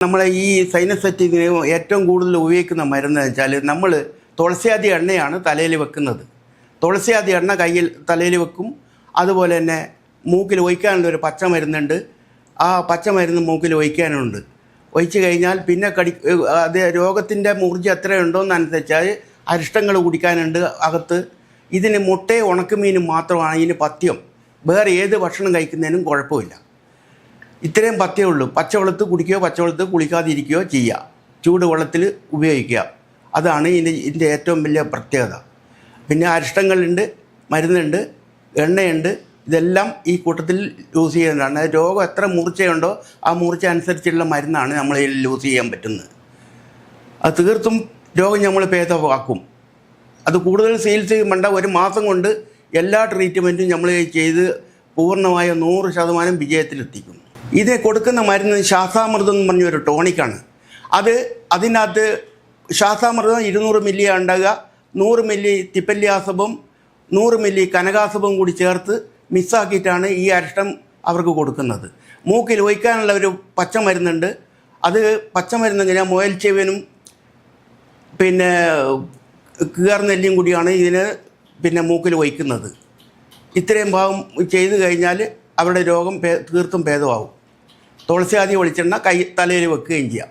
നമ്മളെ ഈ സൈനസ് സെറ്റിങ്ങിന് ഏറ്റവും കൂടുതൽ ഉപയോഗിക്കുന്ന മരുന്ന് വെച്ചാൽ നമ്മൾ തുളസിയാതി എണ്ണയാണ് തലയിൽ വെക്കുന്നത്. തുളസിയാതി എണ്ണ കയ്യിൽ തലയിൽ വെക്കും. അതുപോലെ തന്നെ മൂക്കിൽ ഒഴിക്കാനുള്ള ഒരു പച്ച മരുന്നുണ്ട്. ആ പച്ച മരുന്ന് മൂക്കിൽ ഒഴിക്കാനുണ്ട്. ഒഴിച്ച് കഴിഞ്ഞാൽ പിന്നെ അത് രോഗത്തിൻ്റെ മൂർജ്ജം എത്രയുണ്ടോയെന്നനുസരിച്ചാൽ അരിഷ്ടങ്ങൾ കുടിക്കാനുണ്ട് അകത്ത്. ഇതിന് മുട്ടയും ഉണക്കമീനും മാത്രമാണ് ഇതിന് പഥ്യം. വേറെ ഏത് ഭക്ഷണം കഴിക്കുന്നതിനും കുഴപ്പമില്ല. ഇത്രയും പഥ്യമേ ഉള്ളൂ. പച്ചവെള്ളത്ത് കുടിക്കുകയോ പച്ചവെള്ളത്ത് കുളിക്കാതിരിക്കുകയോ ചെയ്യുക. ചൂടുവെള്ളത്തിൽ ഉപയോഗിക്കുക. അതാണ് ഇതിൻ്റെ ഏറ്റവും വലിയ പ്രത്യേകത. പിന്നെ അരിഷ്ടങ്ങളുണ്ട്, മരുന്നുണ്ട്, എണ്ണയുണ്ട്. ഇതെല്ലാം ഈ കൂട്ടത്തിൽ യൂസ് ചെയ്യുന്നതാണ്. രോഗം എത്ര മൂർച്ചയുണ്ടോ ആ മൂർച്ച അനുസരിച്ചുള്ള മരുന്നാണ് നമ്മൾ യൂസ് ചെയ്യാൻ പറ്റുന്നത്. അത് തീർത്തും രോഗം നമ്മൾ ഭേദമാക്കും. അത് കൂടുതൽ ചികിത്സ വേണ്ട. ഒരു മാസം കൊണ്ട് എല്ലാ ട്രീറ്റ്മെൻറ്റും നമ്മൾ ചെയ്ത് പൂർണ്ണമായ 100% വിജയത്തിലെത്തിക്കും. ഇത് കൊടുക്കുന്ന മരുന്ന് ശാസ്താമൃതം എന്ന് പറഞ്ഞൊരു ടോണിക്കാണ്. അതിനകത്ത് ശാസ്താമൃതം 200 മില്ലി ഉണ്ടാകുക. 100 മില്ലി തിപ്പല്യാസവും 100 മില്ലി കനകാസവും കൂടി ചേർത്ത് മിക്സാക്കിയിട്ടാണ് ഈ അരിഷ്ടം അവർക്ക് കൊടുക്കുന്നത്. മൂക്കിൽ ഒഴിക്കാനുള്ള ഒരു പച്ചമരുന്നുണ്ട്. അത് പച്ചമരുന്ന് ഇങ്ങനെ മുയൽച്ചെവനും പിന്നെ കീർനെല്ലിയും കൂടിയാണ് ഇതിന് പിന്നെ മൂക്കിൽ ഒഴിക്കുന്നത്. ഇത്രയും ഭാഗം ചെയ്തു കഴിഞ്ഞാൽ അവരുടെ രോഗം തീർത്തും ഭേദമാവും. തുളസിയാതി വെളിച്ചെണ്ണ തലയിൽ വെക്കുകയും ചെയ്യാം.